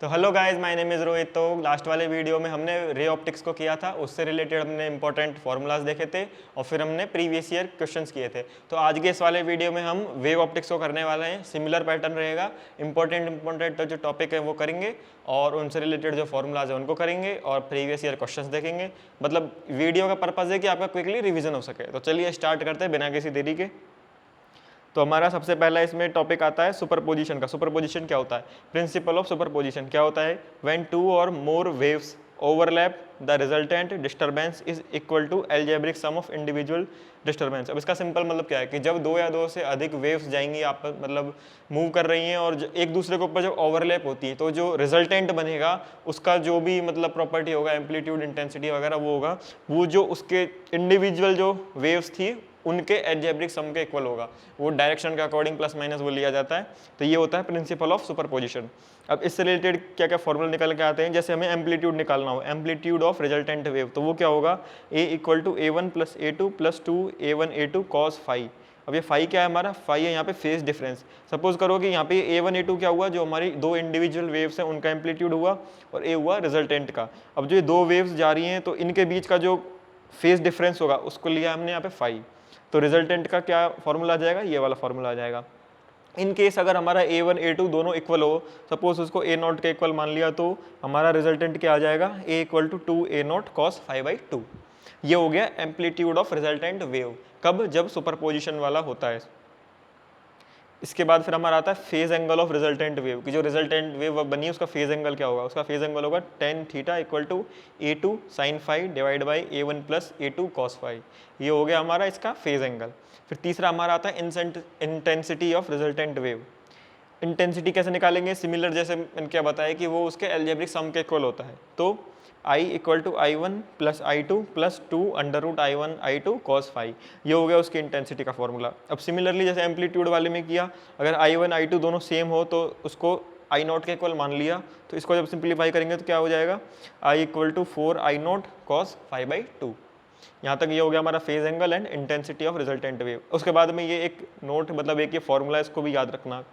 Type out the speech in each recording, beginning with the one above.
तो hello guys, my name is Rohit. तो last वाले वीडियो में हमने रे ऑप्टिक्स को किया था, उससे रिलेटेड हमने इंपॉर्टेंट फार्मूलाज देखे थे और फिर हमने प्रीवियस ईयर क्वेश्चंस किए थे। तो आज के इस वाले वीडियो में हम वेव ऑप्टिक्स को करने वाले हैं। सिमिलर पैटर्न रहेगा, इंपॉर्टेंट जो टॉपिक है वो करेंगे और उनसे रिलेटेड जो फार्मूलाज है उनको करेंगे और प्रीवियस ईयर क्वेश्चंस देखेंगे। मतलब वीडियो का पर्पज़ है कि आपका क्विकली रिविजन हो सके। तो चलिए स्टार्ट करते हैं बिना किसी देरी के। तो हमारा सबसे पहला इसमें टॉपिक आता है सुपरपोजिशन का। सुपरपोजिशन क्या होता है? प्रिंसिपल ऑफ सुपरपोजिशन क्या होता है? व्हेन टू और more waves overlap the resultant disturbance is equal to algebraic sum of individual disturbance. अब इसका सिंपल मतलब क्या है कि जब दो या दो से अधिक वेव्स जाएंगी, आप मतलब मूव कर रही हैं और एक दूसरे के ऊपर जब ओवरलैप होती है तो जो रिजल्टेंट बनेगा उसका जो भी मतलब प्रॉपर्टी होगा, एम्पलीट्यूड, इंटेंसिटी वगैरह, वो होगा वो जो उसके इंडिविजुअल जो वेव्स थी उनके एल्जेब्रिक सम के इक्वल होगा। वो डायरेक्शन के अकॉर्डिंग प्लस माइनस वो लिया जाता है। तो ये होता है प्रिंसिपल ऑफ सुपरपोजिशन। अब इससे रिलेटेड क्या क्या फॉर्मूला निकल के आते हैं, जैसे हमें एम्पलीट्यूड निकालना हो, एम्पलीट्यूड ऑफ रिजल्टेंट वेव, तो वो क्या होगा? A equal to A1 plus A2 plus 2A1 A2 cos phi. अब ये फाई क्या है? हमारा फाई है यहाँ पे फेज डिफरेंस। सपोज करो कि यहाँ पे A1 A2 क्या हुआ, जो हमारी दो इंडिविजुअल वेव्स हैं उनका एम्पलीट्यूड हुआ और ए हुआ रिजल्टेंट का। अब जो ये दो वेव्स जा रही हैं तो इनके बीच का जो फेज डिफरेंस होगा उसको लिया हमने यहाँ पे फाई। तो रिजल्टेंट का क्या फॉर्मूला आ जाएगा? ये वाला फॉर्मूला आ जाएगा। इन केस अगर हमारा A1 A2 दोनों इक्वल हो, सपोज उसको A0 के इक्वल मान लिया, तो हमारा रिजल्टेंट क्या आ जाएगा? A equal to 2A0 cos phi by 2। ये हो गया एम्पलीट्यूड ऑफ रिजल्टेंट वेव। कब? जब सुपरपोजिशन वाला होता है। इसके बाद फिर हमारा आता है phase angle of resultant wave की। जो रिजल्टेंट वेव बनी है उसका फेज एंगल क्या होगा? उसका फेज एंगल होगा tan theta equal to A2 sine phi divide by A1 plus A2 cos phi. ये हो गया हमारा इसका फेज एंगल। फिर तीसरा हमारा आता है intensity of resultant wave. Intensity कैसे निकालेंगे? सिमिलर जैसे मैंने क्या बताया कि वो उसके एल्जेब्रिक सम के इक्वल होता है। तो I equal to I1 plus I2 plus 2 under root I1 I2 cos phi. ये हो गया उसकी इंटेंसिटी का फॉर्मूला। अब सिमिलरली जैसे एम्पलीट्यूड वाले में किया, अगर I1 I2 दोनों सेम हो तो उसको I0 के इक्वल मान लिया, तो इसको जब सिंप्लीफाई करेंगे तो क्या हो जाएगा? I equal to 4I0 cos phi by 2। यहाँ तक ये हो गया हमारा phase angle and intensity of resultant wave. उसके बाद में ये एक नोट, मतलब एक ये फॉर्मूला, इसको भी याद रखना।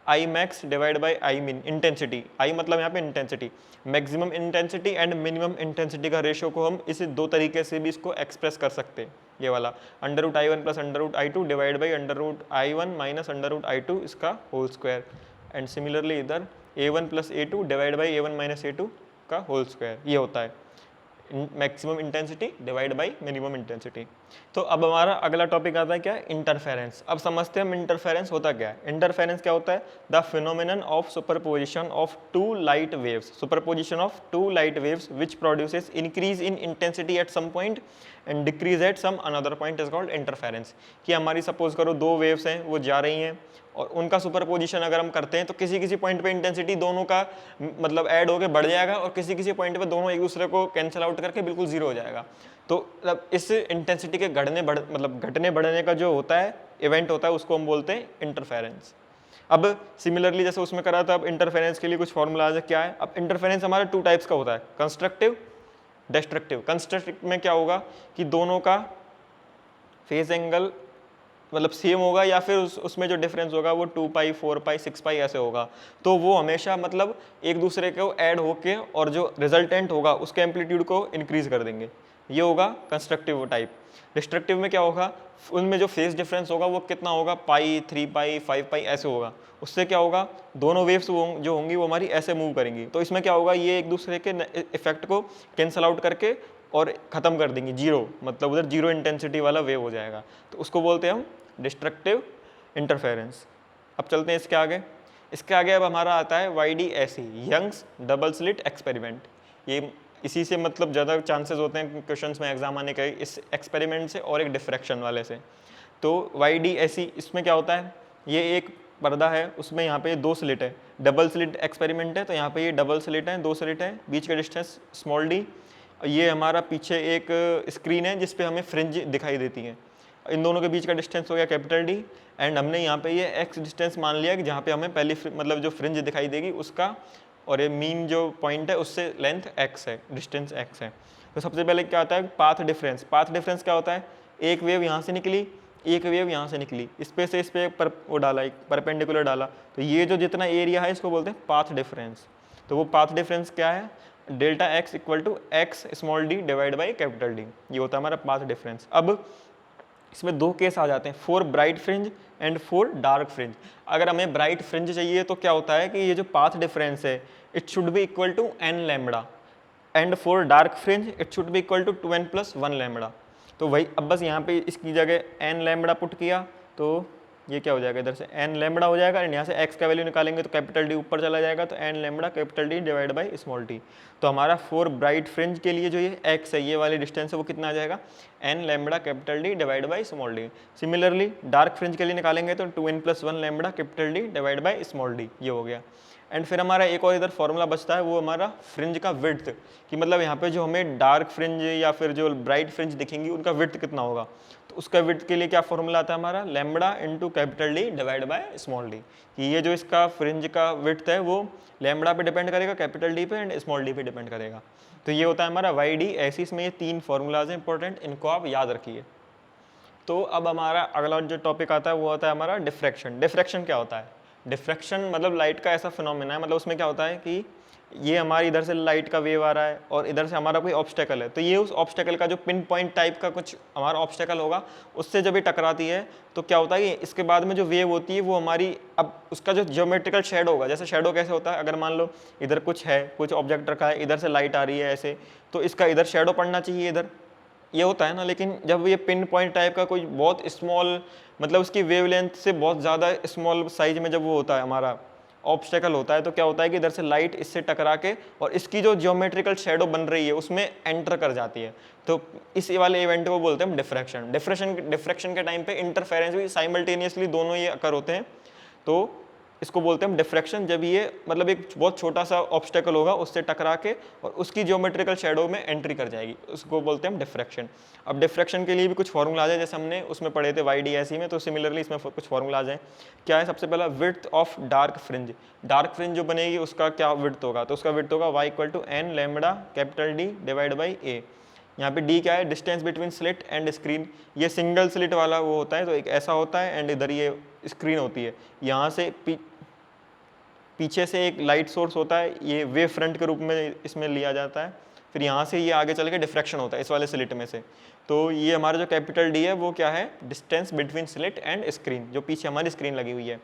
I max divide by I मिन इंटेंसिटी। आई मतलब यहाँ पे intensity, maximum intensity and minimum intensity का रेशियो को हम इस दो तरीके से भी इसको एक्सप्रेस कर सकते हैं। ये वाला under root I1 plus under root I2 divide by under root I1 minus under root I2 इसका होल स्क्वायर। एंड सिमिलरली इधर A1 plus A2 divide by A1 minus A2 का होल स्क्वायर। ये होता है maximum intensity divide by minimum intensity. तो अब हमारा अगला टॉपिक आता है क्या? इंटरफेरेंस। अब समझते हैं हम इंटरफेरेंस होता क्या है। इंटरफेरेंस क्या होता है? The phenomenon of superposition of two light waves. Superposition of two light waves which produces increase in intensity at some point and decrease at some another point is called interference. कि हमारी suppose करो दो waves हैं, वो जा रही हैं और उनका सुपरपोजिशन अगर हम करते हैं तो किसी किसी पॉइंट पे इंटेंसिटी दोनों का मतलब ऐड होकर बढ़ जाएगा और किसी किसी पॉइंट पे दोनों एक दूसरे को कैंसिल आउट करके बिल्कुल जीरो हो जाएगा। तो मतलब इस इंटेंसिटी के घटने बढ़ने का जो होता है इवेंट होता है उसको हम बोलते हैं इंटरफेरेंस। अब सिमिलरली जैसे उसमें करा था, अब इंटरफेरेंस के लिए कुछ फॉर्मूलाज क्या है? अब इंटरफेरेंस हमारा टू टाइप्स का होता है, कंस्ट्रक्टिव, डिस्ट्रक्टिव। कंस्ट्रक्टिव में क्या होगा कि दोनों का फेज एंगल मतलब सेम होगा या फिर उसमें जो डिफरेंस होगा वो 2 पाई 4 पाई 6 पाई ऐसे होगा। तो वो हमेशा मतलब एक दूसरे को ऐड होके और जो रिजल्टेंट होगा उसके एम्पलीट्यूड को इंक्रीज कर देंगे। ये होगा कंस्ट्रक्टिव टाइप। डिस्ट्रक्टिव में क्या होगा? उनमें जो फेज डिफरेंस होगा वो कितना होगा? पाई, 3 पाई, 5 पाई ऐसे होगा। उससे क्या होगा? दोनों वेव्स जो होंगी वो हमारी ऐसे मूव करेंगी। तो इसमें क्या होगा? ये एक दूसरे के इफेक्ट को कैंसल आउट करके और ख़त्म कर देंगे, जीरो, मतलब उधर जीरो इंटेंसिटी वाला वेव हो जाएगा। तो उसको बोलते हैं हम डिस्ट्रक्टिव इंटरफेरेंस। अब चलते हैं इसके आगे। इसके आगे अब हमारा आता है YDSE, Young's double slit experiment. ये इसी से मतलब ज़्यादा चांसेस होते हैं क्वेश्चंस में एग्जाम आने के, इस एक्सपेरिमेंट से और एक डिफ्रैक्शन वाले से। तो YDSE इसमें क्या होता है? ये एक पर्दा है, उसमें यहाँ पे दो स्लिट है, डबल स्लिट एक्सपेरिमेंट है। तो यहाँ पे ये डबल स्लिट है, दो स्लिट है, बीच का डिस्टेंस स्मॉल d। ये हमारा पीछे एक स्क्रीन है जिसपे हमें फ्रिंज दिखाई देती है। इन दोनों के बीच का डिस्टेंस हो गया कैपिटल D। एंड हमने यहाँ पे ये x डिस्टेंस मान लिया कि जहाँ पे हमें पहली मतलब जो फ्रिंज दिखाई देगी उसका, और ये मीन जो पॉइंट है उससे लेंथ x है, डिस्टेंस x है। तो सबसे पहले क्या होता है? Path difference. पाथ डिफरेंस क्या होता है? एक वेव यहाँ से निकली, एक वेव यहाँ से निकली, इस पे से इस पे वो डाला, एक परपेंडिकुलर डाला, तो ये जो जितना एरिया है इसको बोलते हैं पाथ डिफरेंस। तो वो पाथ डिफरेंस क्या है, delta x equal to x small d divide by capital D, ये होता है हमारा पाथ डिफरेंस। अब इसमें दो केस आ जाते हैं, for bright fringe and for dark fringe. अगर हमें ब्राइट फ्रिंज चाहिए तो क्या होता है कि ये जो पाथ डिफरेंस है it should be equal to n lambda, and for dark fringe it should be equal to 2n + 1 lambda. तो वही अब बस यहाँ पे इसकी जगह एन लैम्बडा पुट किया तो ये क्या हो जाएगा, इधर से एन लैम्बडा हो जाएगा, एंड यहाँ से एक्स का वैल्यू निकालेंगे तो कैपिटल डी ऊपर चला जाएगा, तो n lambda capital D divide by small t. तो हमारा फॉर ब्राइट फ्रिंज के लिए जो ये एक्स है, ये वाली डिस्टेंस है, वो कितना आ जाएगा, n lambda capital D divide by small d. Similarly dark fringe के लिए निकालेंगे तो 2n + 1 lambda capital D divide by small d, ये हो गया। एंड फिर हमारा एक और इधर फॉर्मूला बचता है, वो हमारा फ्रिंज का विड्थ, कि मतलब यहाँ पे जो हमें डार्क फ्रिंज या फिर जो ब्राइट फ्रिंज दिखेंगी उनका विड्थ कितना होगा। तो उसका विड्थ के लिए क्या फॉर्मूला आता है हमारा, lambda into capital D divide by small D, कि ये जो इसका फ्रिंज का विड्थ है वो लैम्बडा पे डिपेंड करेगा, कैपिटल डी पे एंड स्मॉल डी पे डिपेंड करेगा। तो ये होता है हमारा वाई डी। ऐसे इसमें ये 3 फॉर्मूलाज हैं इंपॉर्टेंट, इनको आप याद रखिए। तो अब हमारा अगला जो टॉपिक आता है वो होता है हमारा डिफ्रैक्शन। डिफ्रैक्शन क्या होता है, डिफ्रैक्शन मतलब लाइट का ऐसा फिनोमेना है, मतलब उसमें क्या होता है कि ये हमारी इधर से लाइट का वेव आ रहा है और इधर से हमारा कोई ऑब्स्टेकल है, तो ये उस ऑब्स्टेकल का जो पिन पॉइंट टाइप का कुछ हमारा ऑब्स्टेकल होगा, उससे जब ये टकराती है तो क्या होता है कि इसके बाद में जो वेव होती है वो हमारी, अब उसका जो ज्योमेट्रिकल शेडो होगा, जैसे शेडो कैसे होता है, अगर मान लो इधर कुछ है, कुछ ऑब्जेक्ट रखा है, इधर से लाइट आ रही है ऐसे, तो इसका इधर शेडो पड़ना चाहिए इधर, ये होता है ना। लेकिन जब ये पिन पॉइंट टाइप का कोई बहुत स्मॉल, मतलब उसकी वेवलेंथ से बहुत ज़्यादा स्मॉल साइज में जब वो होता है हमारा ऑब्स्टेकल होता है, तो क्या होता है कि इधर से लाइट इससे टकरा के और इसकी जो ज्योमेट्रिकल शेडो बन रही है उसमें एंटर कर जाती है, तो इस वाले इवेंट को बोलते हैं हम डिफ्रैक्शन। डिफ्रैक्शन के टाइम पे इंटरफेरेंस भी साइमल्टेनियसली दोनों ये अकर होते हैं, तो इसको बोलते हैं हम डिफ्रैक्शन। जब ये मतलब एक बहुत छोटा सा ऑब्स्टेकल होगा उससे टकरा के और उसकी ज्योमेट्रिकल शेडो में एंट्री कर जाएगी, उसको बोलते हैं हम डिफ्रैक्शन। अब डिफ्रैक्शन के लिए भी कुछ फॉर्मूलाज है, जैसे हमने उसमें पढ़े थे YDSE में, तो सिमिलरली इसमें कुछ फॉर्मूलाज हैं। क्या है, सबसे पहला width of dark fringe. Dark fringe जो बनेगी उसका क्या विड्थ होगा, तो उसका विड्थ होगा y = n lambda capital D divide by a। यहाँ पे d क्या है, distance between slit and screen. ये सिंगल स्लिट वाला वो होता है, तो एक ऐसा होता है, एंड इधर ये स्क्रीन होती है। यहाँ से पीछे से एक लाइट सोर्स होता है, ये वेव फ्रंट के रूप में इसमें लिया जाता है, फिर यहाँ से ये आगे चल के डिफ्रैक्शन होता है इस वाले स्लिट में से। तो ये हमारा जो कैपिटल D है वो क्या है, distance between slit and screen, जो पीछे हमारी स्क्रीन लगी हुई है।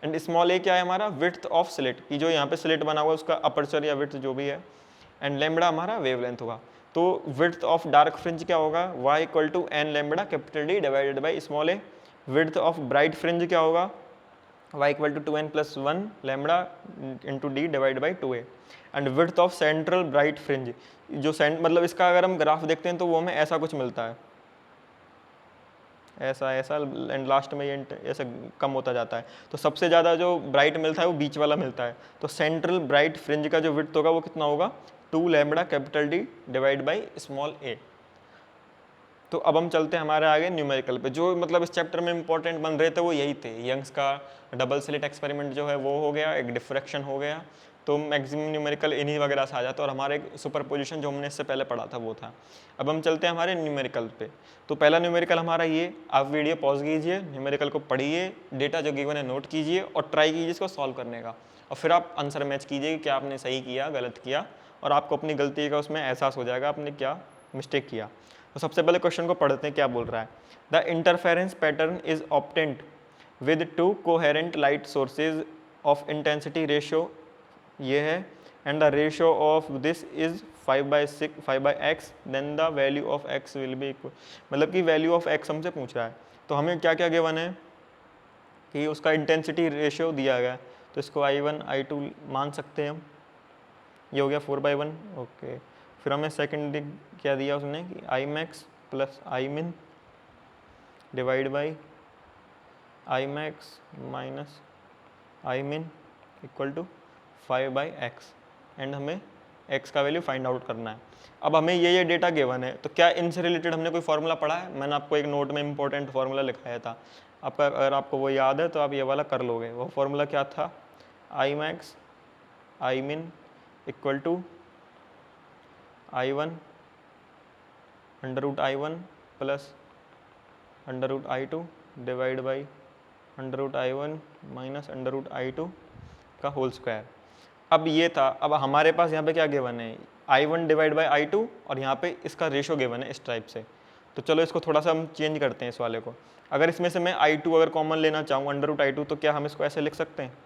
एंड स्मॉल a क्या है हमारा, विड्थ ऑफ स्लिट, की जो यहाँ पे स्लिट बना हुआ है उसका अपर्चर या विड्थ जो भी है। एंड लैम्बडा हमारा वेवलेंथ होगा। तो विड्थ ऑफ डार्क फ्रिंज क्या होगा, y = n lambda capital D divided by small a। Width of bright fringe क्या होगा, y = 2n + 1 lambda into D divide by 2a। And width of central bright fringe, जो मतलब इसका अगर हम graph देखते हैं तो वो हमें ऐसा कुछ मिलता है, ऐसा ऐसा, एंड लास्ट में ये ऐसा कम होता जाता है। तो सबसे ज़्यादा जो ब्राइट मिलता है वो बीच वाला मिलता है। तो सेंट्रल ब्राइट फ्रिंज का जो विड्थ होगा वो कितना होगा, 2 lambda capital D divide by small a। तो अब हम चलते हैं हमारे आगे न्यूमेरिकल पे। जो मतलब इस चैप्टर में इंपॉर्टेंट बन रहे थे वो यही थे, यंग्स का डबल स्लिट एक्सपेरिमेंट जो है वो हो गया, एक डिफ्रैक्शन हो गया, तो मैक्सिमम न्यूमेरिकल इन्हीं वगैरह से आ जाता है, और हमारे सुपरपोजिशन जो हमने इससे पहले पढ़ा था वो था। अब हम चलते हैं हमारे न्यूमेरिकल पे। तो पहला न्यूमेरिकल हमारा ये, आप वीडियो पॉज कीजिए, न्यूमेरिकल को पढ़िए, डेटा जो गिवन है नोट कीजिए और ट्राई कीजिए इसको सॉल्व करने का, और फिर आप आंसर मैच कीजिए कि क्या आपने सही किया गलत किया, और आपको अपनी गलती का उसमें एहसास हो जाएगा आपने क्या मिस्टेक किया। तो सबसे पहले क्वेश्चन को पढ़ते हैं क्या बोल रहा है। The interference pattern is obtained with 2 coherent light sources of intensity ratio, ये है, and the ratio of this is 5/x, then the value of x will be equal, मतलब कि वैल्यू ऑफ x हमसे पूछ रहा है। तो हमें क्या क्या गिवन है कि उसका इंटेंसिटी रेशियो दिया गया है, तो इसको I1 I2 मान सकते हैं हम, ये हो गया 4/1। ओके, फिर हमें सेकेंड क्या दिया उसने कि Imax + Imin divide by Imax minus Imin equal to 5/x, and हमें x का वैल्यू फाइंड आउट करना है। अब हमें ये डेटा गिवन है, तो क्या इनसे रिलेटेड हमने कोई फार्मूला पढ़ा है? मैंने आपको एक नोट में इंपॉर्टेंट फार्मूला लिखाया था, आपका अगर आपको वो याद है तो आप ये वाला कर लोगे। वो फार्मूला क्या था, Imax Imin equal to I1 √I1 plus √I2 divide by √I1 minus √I2 का होल स्क्वायर। अब ये था, अब हमारे पास यहाँ पे क्या गिवन है, I1 डिवाइड बाई I2 और यहाँ पे इसका रेशो गिवन है इस टाइप से। तो चलो इसको थोड़ा सा हम चेंज करते हैं इस वाले को। अगर इसमें से मैं I2 अगर कॉमन लेना चाहूँ अंडर रूट I2, तो क्या हम इसको ऐसे लिख सकते हैं?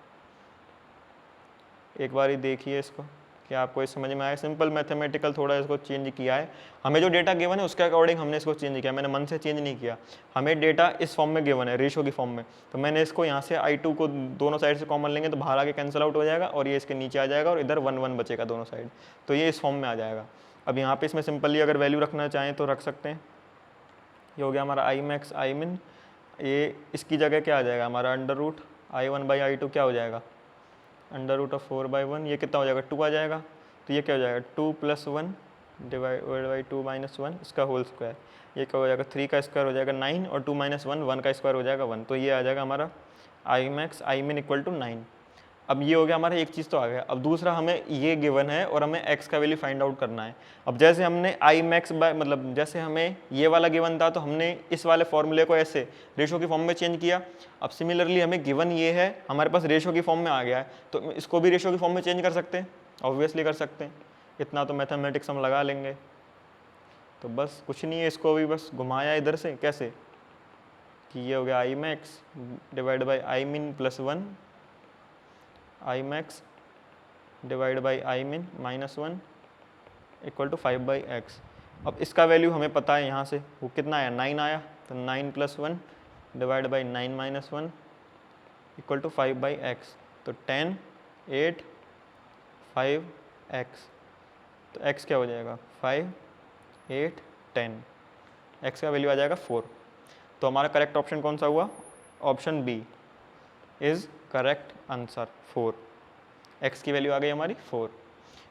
एक बार ही देखिए इसको, क्या आपको इस समझ में आया? सिंपल मैथमेटिकल थोड़ा इसको चेंज किया है। हमें जो डेटा गिवन है उसके अकॉर्डिंग हमने इसको चेंज किया, मैंने मन से चेंज नहीं किया। हमें डेटा इस फॉर्म में गिवन है, रेशो की फॉर्म में, तो मैंने इसको यहाँ से I2 को दोनों साइड से कॉमन लेंगे तो बाहर आके कैंसिल आउट हो जाएगा और ये इसके नीचे आ जाएगा और इधर 1 1 बचेगा दोनों साइड, तो ये इस फॉर्म में आ जाएगा। अब यहाँ पे इसमें सिंपली अगर वैल्यू रखना चाहें तो रख सकते हैं। ये हो गया हमारा I max I min, ये इसकी जगह क्या आ जाएगा हमारा under root I1 by I2 क्या हो जाएगा, अंडर रूट ऑफ 4/1, ये कितना हो जाएगा 2 आ जाएगा। तो ये क्या हो जाएगा 2 + 1 डिवाइड बाई 2 - 1 इसका होल स्क्वायर, ये क्या हो जाएगा 3 का स्क्वायर हो जाएगा 9 और 2 - 1 1 का स्क्वायर हो जाएगा 1, तो ये आ जाएगा हमारा I max I min equal to 9। अब ये हो गया हमारा, एक चीज़ तो आ गया। अब दूसरा हमें ये गिवन है और हमें x का वैल्यू फाइंड आउट करना है। अब जैसे हमने I max बाय मतलब जैसे हमें ये वाला गिवन था तो हमने इस वाले फॉर्मूले को ऐसे रेशो की फॉर्म में चेंज किया। अब सिमिलरली हमें गिवन ये है, हमारे पास रेशो की फॉर्म में आ गया है, तो इसको भी रेशो की फॉर्म में चेंज कर सकते हैं, ऑब्वियसली कर सकते हैं, इतना तो मैथमेटिक्स हम लगा लेंगे। तो बस कुछ नहीं है, इसको भी बस घुमाया इधर से, कैसे कि ये हो गया I max divide by I min plus 1 I max divide by I min minus 1 equal to 5/x। अब इसका वैल्यू हमें पता है, यहाँ से वो कितना आया 9 आया, तो 9 + 1 divide by 9 - 1 equal to 5/x, तो 10 8 5x, तो x क्या हो जाएगा 5 8 10, x का वैल्यू आ जाएगा 4। तो हमारा करेक्ट ऑप्शन कौन सा हुआ, option B is correct answer 4, x की वैल्यू आ गई हमारी 4।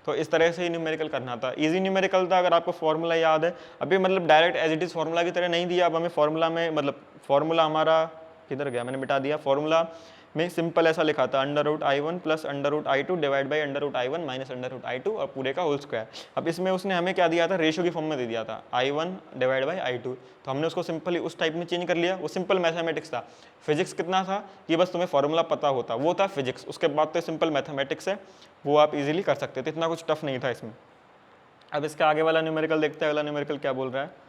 तो इस तरह से ही न्यूमेरिकल करना था, इजी न्यूमेरिकल था। अगर आपको फॉर्मूला याद है, अभी मतलब direct as it is formula की तरह नहीं दिया, अब हमें फॉर्मूला में मतलब फॉर्मूला हमारा किधर गया, मैंने मिटा दिया। फॉर्मूला में सिंपल ऐसा लिखा था under root I1 plus under root I2 divide by under root I1 minus under root I2 और पूरे का होल स्क्वायर। अब इसमें उसने हमें क्या दिया था, रेशो की फॉर्म में दे दिया था I1 डिवाइड बाई I2, तो हमने उसको सिंपली उस टाइप में चेंज कर लिया। वो सिंपल मैथमेटिक्स था। फिजिक्स कितना था कि बस तुम्हें फॉर्मूला पता होता, वो था फिजिक्स। उसके बाद तो सिंपल मैथमेटिक्स है, वो आप इजीली कर सकते थे, इतना कुछ टफ नहीं था इसमें। अब इसका आगे वाला न्यूमेरिकल देखते हैं, अगला न्यूमेरिकल क्या बोल रहा है।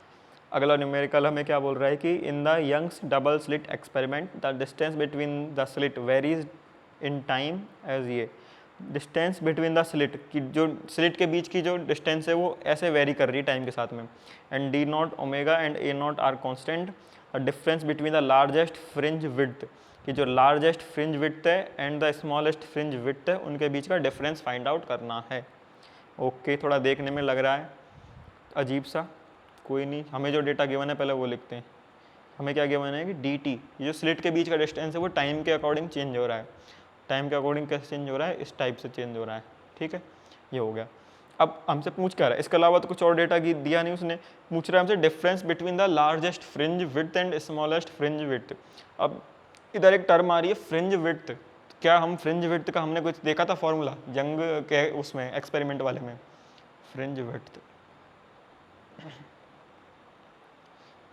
अगला न्यूमेरिकल हमें क्या बोल रहा है कि in the Young's double slit experiment the distance between the slit varies in time as ये। डिस्टेंस बिटवीन द स्लिट की, जो स्लिट के बीच की जो डिस्टेंस है वो ऐसे वेरी कर रही है टाइम के साथ में। And D0 omega and A0 are constant. Difference between the largest fringe width, कि जो लार्जेस्ट फ्रिंज विड्थ है and the smallest fringe width है, उनके बीच का डिफरेंस फाइंड आउट करना है। ओके, थोड़ा देखने में लग रहा है अजीब सा, कोई नहीं, हमें जो डेटा गिवन है पहले वो लिखते हैं। हमें क्या गिवन है कि dt, ये जो स्लिट के बीच का डिस्टेंस है वो टाइम के अकॉर्डिंग चेंज हो रहा है। टाइम के अकॉर्डिंग कैसे चेंज हो रहा है, इस टाइप से चेंज हो रहा है, ठीक है, ये हो गया। अब हमसे पूछ क्या रहा है, इसके अलावा तो कुछ और डेटा दिया नहीं उसने, पूछ रहा है हमसे difference between the largest fringe width and smallest fringe width. अब इधर एक टर्म आ रही है फ्रिंज विड्थ, क्या हम फ्रिंज विड्थ का हमने कुछ देखा था फॉर्मूला यंग के उसमें एक्सपेरिमेंट वाले में, फ्रिंज विड्थ,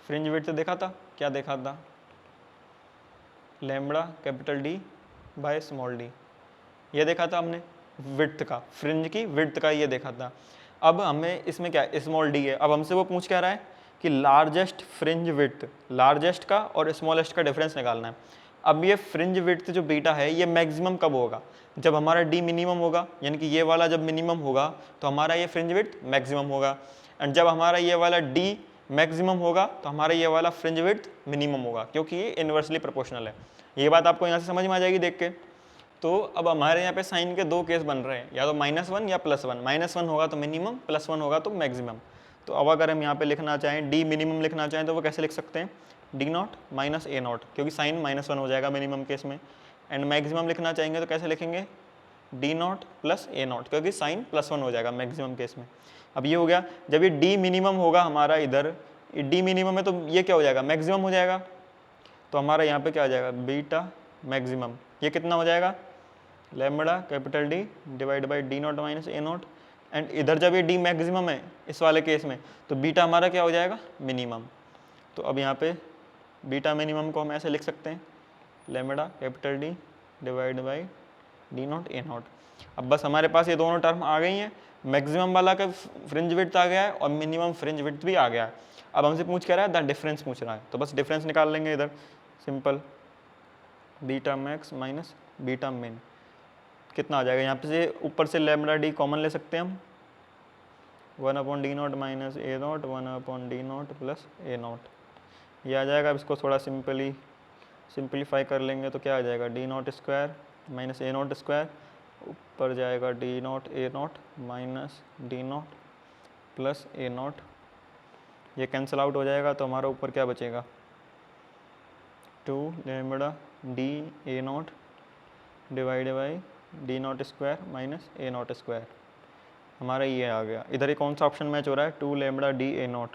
फ्रिंज विड्थ देखा था, क्या देखा था, lambda capital D by small d, ये देखा था हमने विड्थ का, फ्रिंज की विड्थ का ये देखा था। अब हमें इसमें क्या स्मॉल d है, अब हमसे वो पूछ क्या रहा है कि लार्जेस्ट फ्रिंज विड्थ, लार्जेस्ट का और स्मॉलेस्ट का डिफरेंस निकालना है। अब ये फ्रिंज विड्थ जो बीटा है ये मैक्सिमम कब होगा, जब हमारा d मिनिमम होगा, यानी कि ये वाला जब मिनिमम होगा तो हमारा ये फ्रिंज विड्थ मैक्सिमम होगा, एंड जब हमारा ये वाला d मैक्सिमम होगा तो हमारा ये वाला फ्रिंज विड्थ मिनिमम होगा, क्योंकि ये इन्वर्सली प्रोपोर्शनल है। ये बात आपको यहाँ से समझ में आ जाएगी देख के। तो अब हमारे यहाँ पे साइन के दो केस बन रहे हैं, या तो -1 या +1। -1 होगा तो मिनिमम, +1 होगा तो मैक्सिमम। तो अब अगर हम यहाँ पे लिखना चाहें d मिनिमम लिखना चाहें तो वो कैसे लिख सकते हैं, D0 माइनस A0, क्योंकि साइन -1 हो जाएगा मिनिमम केस में। एंड मैक्सिमम लिखना चाहेंगे तो कैसे लिखेंगे, D0 प्लस A0, क्योंकि साइन +1 हो जाएगा मैक्सिमम केस में। अब ये हो गया, जब ये d मिनिमम होगा हमारा, इधर d मिनिमम है तो ये क्या हो जाएगा, मैक्सिमम हो जाएगा। तो हमारा यहाँ पे क्या आ जाएगा, बीटा मैक्सिमम, ये कितना हो जाएगा, lambda capital D divide by D0 minus A0। And इधर जब ये d मैक्सिमम है इस वाले केस में, तो बीटा हमारा क्या हो जाएगा, मिनिमम। तो अब यहाँ पे बीटा मिनिमम को हम ऐसे लिख सकते हैं, lambda capital D divide by D0 A0। अब बस हमारे पास ये दोनों टर्म आ गई हैं, मैक्सिमम वाला का फ्रिंज विड्थ आ गया है और मिनिमम फ्रिंज विड्थ भी आ गया है। अब हमसे पूछ क्या रहा है, द डिफरेंस पूछ रहा है, तो बस डिफरेंस निकाल लेंगे इधर, simple, beta max minus beta मिन कितना आ जाएगा, यहाँ पे से ऊपर से लैम्बडा डी कॉमन ले सकते हैं हम, 1/d0 minus a0 1/d0 plus a0 ये आ जाएगा। अब इसको थोड़ा सिंपलीफाई कर लेंगे तो क्या आ जाएगा, d0 square minus a0 square, ऊपर जाएगा d0 a0 minus d0 plus a0, ये कैंसिल आउट हो जाएगा तो हमारा ऊपर क्या बचेगा, 2 lambda d a0 divide by d0 square minus a0 square, हमारा ये आ गया। इधर ही कौन सा ऑप्शन मैच हो रहा है, 2 lambda d a0,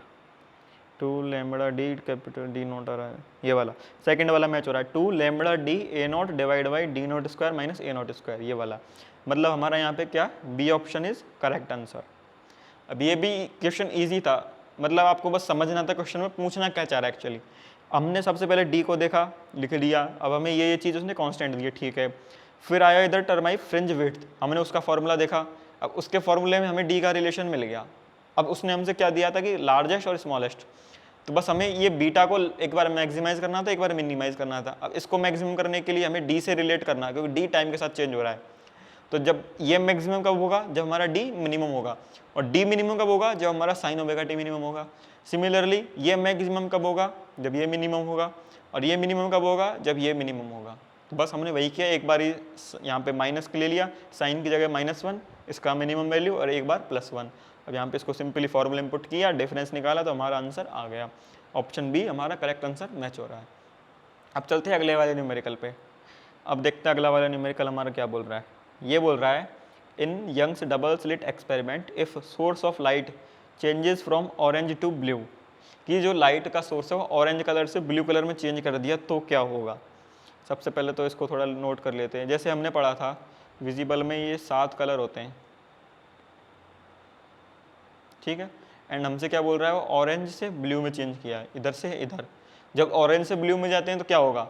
2 lambda D capital d0 आ रहा है, ये वाला सेकंड वाला मैच हो रहा है, 2 lambda d a0 divide by d0 square minus a0 square, ये वाला। मतलब हमारा यहाँ पे क्या, B option is correct answer. अब ये भी क्वेश्चन ईजी था, मतलब आपको बस समझना था क्वेश्चन में पूछना क्या चाह रहा है एक्चुअली। हमने सबसे पहले डी को देखा, लिख लिया, अब हमें ये चीज़ उसने कांस्टेंट दी है, ठीक है। फिर आया इधर टर्म आई फ्रिंज विड्थ, हमने उसका फॉर्मूला देखा, अब उसके फॉर्मूले में हमें डी का रिलेशन मिल गया। अब उसने हमसे क्या दिया था कि लार्जेस्ट और स्मॉलेस्ट, तो बस हमें ये बीटा को एक बार मैक्सिमाइज करना था, एक बार मिनिमाइज करना था। अब इसको मैक्सिमम करने के लिए हमें डी से रिलेट करना है, क्योंकि डी टाइम के साथ चेंज हो रहा है। तो जब ये मैक्सिमम कब होगा, जब हमारा डी मिनिमम होगा, और डी मिनिमम कब होगा, जब हमारा साइन ओमेगा टी मिनिमम होगा। सिमिलरली ये मैक्सिमम कब होगा, जब ये मिनिमम होगा, और ये मिनिमम कब होगा, जब ये मिनिमम होगा। तो बस हमने वही किया, एक बार यहाँ पे माइनस के ले लिया, साइन की जगह -1 इसका मिनिमम वैल्यू, और एक बार +1। अब यहाँ पे इसको सिंपली फॉर्मूला इंपुट किया, डिफरेंस निकाला, तो हमारा आंसर आ गया। ऑप्शन बी हमारा करेक्ट आंसर मैच हो रहा है। अब चलते हैं अगले वाले न्यूमेरिकल पे। अब देखते हैं अगला वाला न्यूमेरिकल हमारा क्या बोल रहा है। ये बोल रहा है, in Young's double slit experiment if source of light changes from orange to blue, कि जो लाइट का सोर्स है वो ऑरेंज कलर से ब्लू कलर में चेंज कर दिया तो क्या होगा। सबसे पहले तो इसको थोड़ा नोट कर लेते हैं। जैसे हमने पढ़ा था विजिबल में ये 7 कलर होते हैं, ठीक है, एंड हमसे क्या बोल रहा है, वो ऑरेंज से ब्लू में चेंज किया है, इधर से इधर। जब ऑरेंज से ब्लू में जाते हैं तो क्या होगा,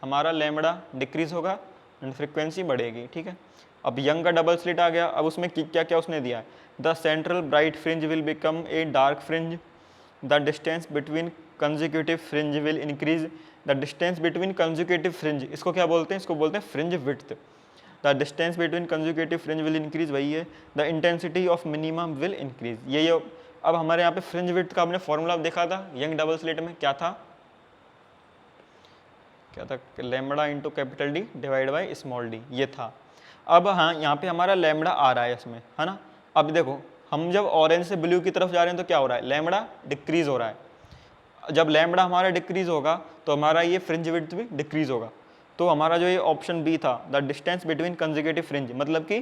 हमारा लैम्बडा डिक्रीज होगा एंड फ्रिक्वेंसी बढ़ेगी, ठीक है। अब यंग का डबल स्लिट आ गया, अब उसमें क्या क्या उसने दिया है, the central bright fringe will become a dark fringe, the distance between consecutive fringe will increase, the distance between consecutive fringe, इसको क्या बोलते हैं, इसको बोलते हैं fringe width. The distance between consecutive fringe will increase, वही है, the intensity of minimum will increase, ये अब हमारे यहाँ पे फ्रिंज विड्थ का हमने फॉर्मूला देखा था यंग डबल स्लिट में, क्या था lambda into capital D divide by small d, ये था। अब हाँ, यहाँ पे हमारा लैम्बडा आ रहा है इसमें, है ना। अब देखो हम जब ऑरेंज से ब्लू की तरफ जा रहे हैं तो क्या हो रहा है, लैम्बडा डिक्रीज हो रहा है। जब लैम्बडा हमारा डिक्रीज होगा तो हमारा ये फ्रिंज विड्थ भी डिक्रीज होगा। तो हमारा जो ये ऑप्शन बी था, the distance between consecutive fringe, मतलब कि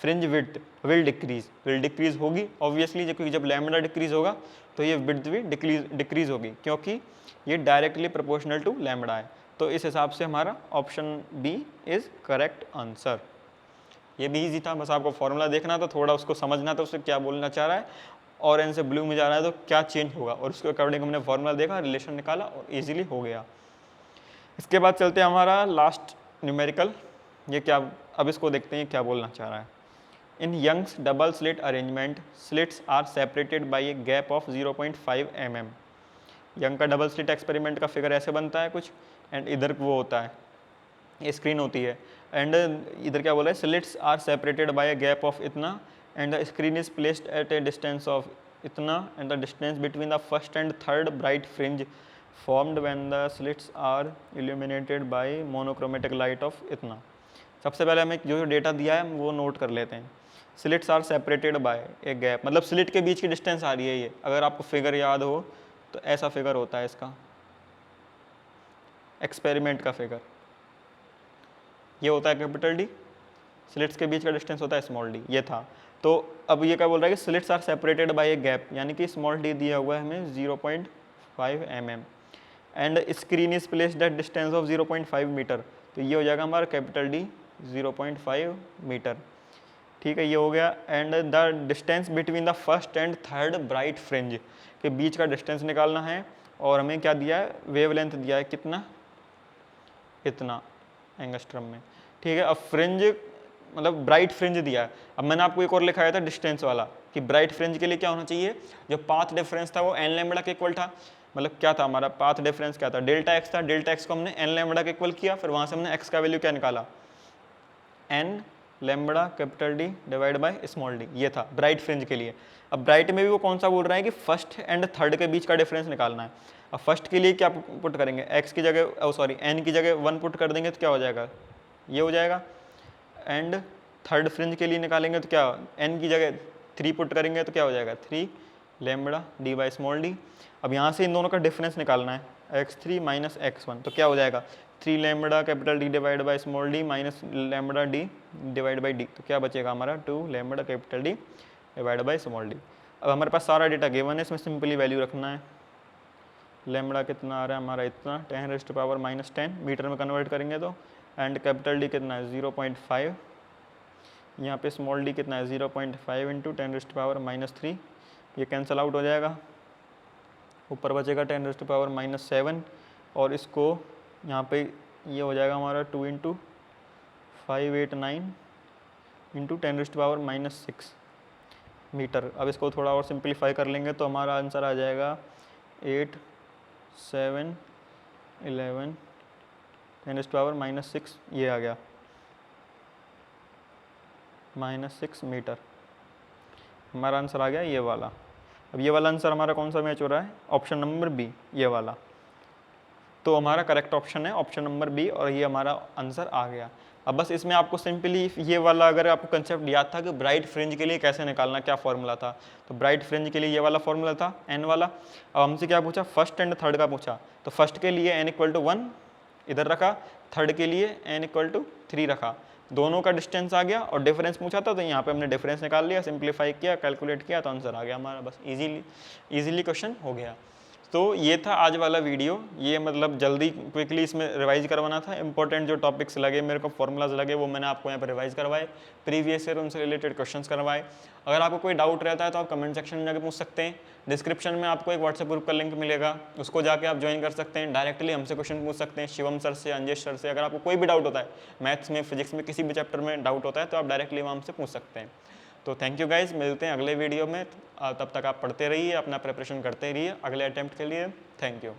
फ्रिंज विड्थ विल डिक्रीज होगी ऑब्वियसली, क्योंकि जब लैम्बडा डिक्रीज होगा तो ये विड्थ भी डिक्रीज होगी, क्योंकि ये डायरेक्टली प्रोपोर्शनल टू लैम्बडा है। तो इस हिसाब से हमारा option B is correct answer. ये भी इजी था, बस आपको फॉर्मूला देखना था, थोड़ा उसको समझना था उससे क्या बोलना चाह रहा है, ऑरेंज से ब्लू में जा रहा है तो क्या चेंज होगा, और उसके अकॉर्डिंग हमने फॉर्मूला देखा, रिलेशन निकाला और इजीली हो गया। इसके बाद चलते हैं हमारा लास्ट न्यूमेरिकल, ये क्या, अब इसको देखते हैं क्या बोलना चाह रहा है। In Young's double slit arrangement slits are separated by a gap of 0.5 mm। Young का डबल स्लिट एक्सपेरिमेंट का फिगर ऐसे बनता है कुछ, एंड इधर वो होता है, ये स्क्रीन होती है, एंड इधर क्या बोला है, slits are separated by a gap of इतना, and the screen is placed at a distance of इतना, and the distance between the first and third bright fringe formed when the slits are illuminated by monochromatic light of इतना। सबसे पहले हमें जो data दिया है वो नोट कर लेते हैं। Slits are separated by a gap, मतलब स्लिट के बीच की डिस्टेंस आ रही है ये, अगर आपको फिगर याद हो तो ऐसा फिगर होता है इसका, एक्सपेरिमेंट का फिगर, ये होता है कैपिटल डी, स्लिट्स के बीच का डिस्टेंस होता है स्मॉल डी, ये था। तो अब ये क्या बोल रहा है कि slits are separated by a gap, यानी कि स्मॉल डी दिया हुआ है हमें 0.5 mm, and screen is placed at distance of 0.5 metre, तो ये हो जाएगा हमारा कैपिटल डी 0.5 मीटर, ठीक है, ये हो गया। And the distance between the first and third bright fringe के बीच का डिस्टेंस निकालना है, और हमें क्या दिया है, वेवलेंथ दिया है कितना, इतना एंगस्ट्रम में, ठीक है। अब फ्रिंज मतलब ब्राइट फ्रिंज दिया है। अब मैंने आपको एक और लिखाया था डिस्टेंस वाला कि ब्राइट फ्रिंज के लिए क्या होना चाहिए, जो पाथ डिफरेंस था वो एन लैम्बडा के इक्वल था। मतलब क्या था हमारा पाथ डिफरेंस, क्या था, डेल्टा एक्स था। डेल्टा एक्स को हमने एन लैम्बडा के इक्वल किया, फिर वहाँ से हमने एक्स का वैल्यू क्या निकाला, n lambda capital D divide by small d, ये था ब्राइट फ्रिंज के लिए। अब ब्राइट में भी वो कौन सा बोल रहा है कि फर्स्ट एंड थर्ड के बीच का डिफरेंस निकालना है। अब फर्स्ट के लिए क्या पुट करेंगे, एक्स की जगह सॉरी एन की जगह 1 पुट कर देंगे तो क्या हो जाएगा, ये हो जाएगा। एंड थर्ड फ्रिंज के लिए निकालेंगे तो क्या, एन की जगह 3 पुट करेंगे तो क्या हो जाएगा, 3 lambda D by small D. अब यहाँ से इन दोनों का डिफरेंस निकालना है, x3 माइनस x1, तो क्या हो जाएगा 3 lambda capital D divide by small D minus lambda D divide by D, तो क्या बचेगा हमारा 2 lambda capital D divide by small D. अब हमारे पास सारा डेटा गिवन है, इसमें सिंपली वैल्यू रखना है। लैम्बडा कितना आ रहा है हमारा, इतना 10⁻⁻10 मीटर में कन्वर्ट करेंगे तो, एंड कैपिटल डी कितना है 0.5, यहाँ पे स्मॉल डी कितना है 0.5 इंटू 10⁻⁻3, ये कैंसिल आउट हो जाएगा, ऊपर बचेगा 10⁻⁻7, और इसको यहाँ पे ये हो जाएगा हमारा 2 इंटू 589 इंटू 10⁻⁻6 मीटर। अब इसको थोड़ा और सिंप्लीफाई कर लेंगे तो हमारा आंसर आ जाएगा 8 7 11 10⁻⁻6, ये आ गया -6 मीटर, हमारा आंसर आ गया ये वाला। अब ये वाला आंसर हमारा कौन सा मैच हो रहा है, ऑप्शन नंबर बी, ये वाला। तो हमारा करेक्ट ऑप्शन है ऑप्शन नंबर बी, और ये हमारा आंसर आ गया। अब बस इसमें आपको सिंपली ये वाला, अगर आपको कंसेप्ट याद था कि ब्राइट फ्रिंज के लिए कैसे निकालना, क्या फॉर्मूला था, तो ब्राइट फ्रिंज के लिए ये वाला फॉर्मूला था एन वाला। अब हमसे क्या पूछा, फर्स्ट एंड थर्ड का पूछा, तो फर्स्ट के लिए n = 1 इधर रखा, थर्ड के लिए n = 3 रखा, दोनों का डिस्टेंस आ गया, और डिफरेंस पूछा था तो यहाँ पे हमने डिफरेंस निकाल लिया, सिंप्लीफाई किया, कैलकुलेट किया, तो आंसर आ गया हमारा। बस इजीली क्वेश्चन हो गया। तो ये था आज वाला वीडियो, ये मतलब जल्दी क्विकली इसमें रिवाइज करवाना था। इंपॉर्टेंट जो टॉपिक्स लगे मेरे को, फॉर्मूलाज लगे, वो मैंने आपको यहाँ पर रिवाइज करवाए, प्रीवियस ईयर उनसे रिलेटेड क्वेश्चंस करवाए। अगर आपको कोई डाउट रहता है तो आप कमेंट सेक्शन में जाकर पूछ सकते हैं। डिस्क्रिप्शन में आपको एक व्हाट्सएप ग्रुप का लिंक मिलेगा, उसको जाके आप ज्वाइन कर सकते हैं, डायरेक्टली हमसे क्वेश्चन पूछ सकते हैं, शिवम सर से, अंजेश सर से। अगर आपको कोई भी डाउट होता है, मैथ्स में, फिजिक्स में, किसी भी चैप्टर में डाउट होता है, तो आप डायरेक्टली वहाँ हमसे पूछ सकते हैं। तो थैंक यू गाइज, मिलते हैं अगले वीडियो में। तब तक आप पढ़ते रहिए, अपना प्रिपरेशन करते रहिए अगले अटेम्प्ट के लिए। Thank you.